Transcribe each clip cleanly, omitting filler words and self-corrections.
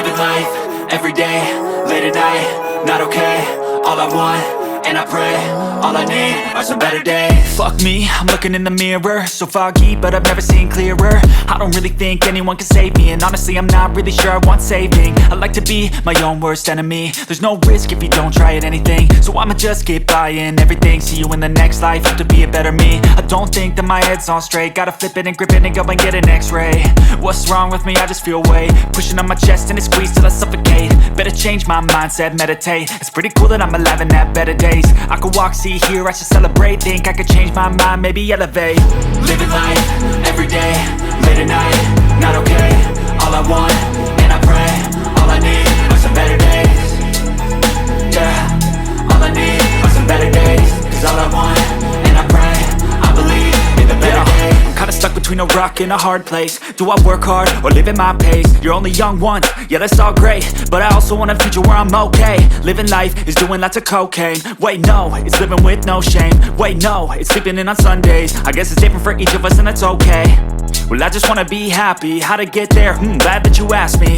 Living life, everyday, late at night, not okay. All I want, and I pray, all I need are some better days. Fuck me, I'm looking in the mirror, so foggy, but I've never seen clearer. I don't really think anyone can save me, and honestly I'm not really sure I want saving. I like to be my own worst enemy. There's no risk if you don't try at anything, so I'ma just keep buying everything. See you in the next life, have to be a better me. I don't think that my head's on straight, gotta flip it and grip it and go and get an x-ray. What's wrong with me? I just feel weight pushing on my chest and it squeezes till I suffocate. Better change my mindset, meditate. It's pretty cool that I'm alive and have better days. I could walk, see, hear, I should celebrate. Think I could change my mind, maybe elevate. Living life, everyday, late at night, not okay. All I want, and I pray, all I need are some better days. Yeah, all I need are some better days. Cause all I want, and I pray, I believe in the better days. I'm kinda stuck between a rock and a hard place. Do I work hard or live at my pace? You're only young once, yeah that's all great, but I also want a future where I'm okay. Living life is doing lots of cocaine. Wait no, it's living with no shame. Wait no, it's sleeping in on Sundays. I guess it's different for each of us and that's okay. Well I just wanna be happy, how to get there? Glad that you asked me.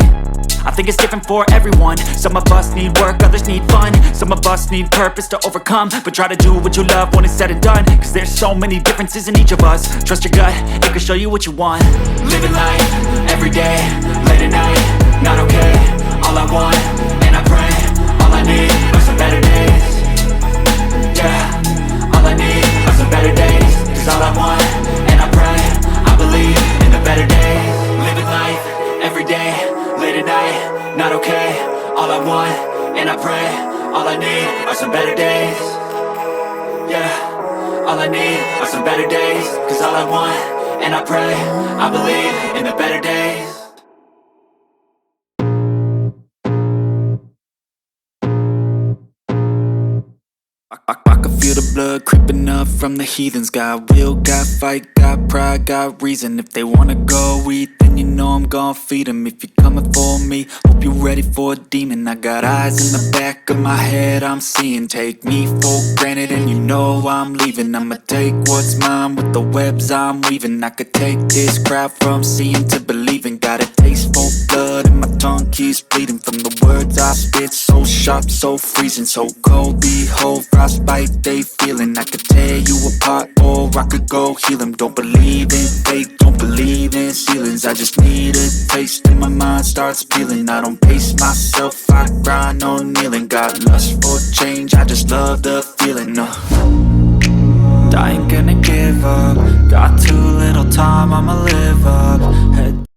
I think it's different for everyone. Some of us need work, others need fun. Some of us need purpose to overcome. But try to do what you love when it's said and done. Cause there's so many differences in each of us. Trust your gut, it can show you what you want. Living life, everyday, late at night, not okay. All I want, and I pray, all I need are some better days. Yeah, all I need are some better days. Cause all I want, and I pray, I believe in the better days. Living life, everyday, late at night, not okay. All I want, and I pray, all I need are some better days. Yeah, all I need are some better days. Cause all I want, and I pray, I believe in the better days. I can feel the blood creeping up from the heathens. Got will, got fight, got pride, got reason. If they wanna go eat, then you know I'm gon' feed them. If you're coming for me, hope you're ready for a demon. I got eyes in the back of my head, I'm seeing. Take me for granted and you know I'm leaving. I'ma take what's mine with the webs I'm weaving. I could take this crowd from seeing to believing. Got a taste for blood and my tongue keeps bleeding from the words I spit. So sharp, so freezing, so cold. Behold, frostbite they feeling. I could tear you apart or I could go heal them. Don't believe in fate, don't believe in ceilings. I just need a taste and my mind starts peeling. I don't pace myself, I grind on kneeling. Got lust for change, I just love the feeling. I ain't gonna give up. Got too little time, I'ma live up.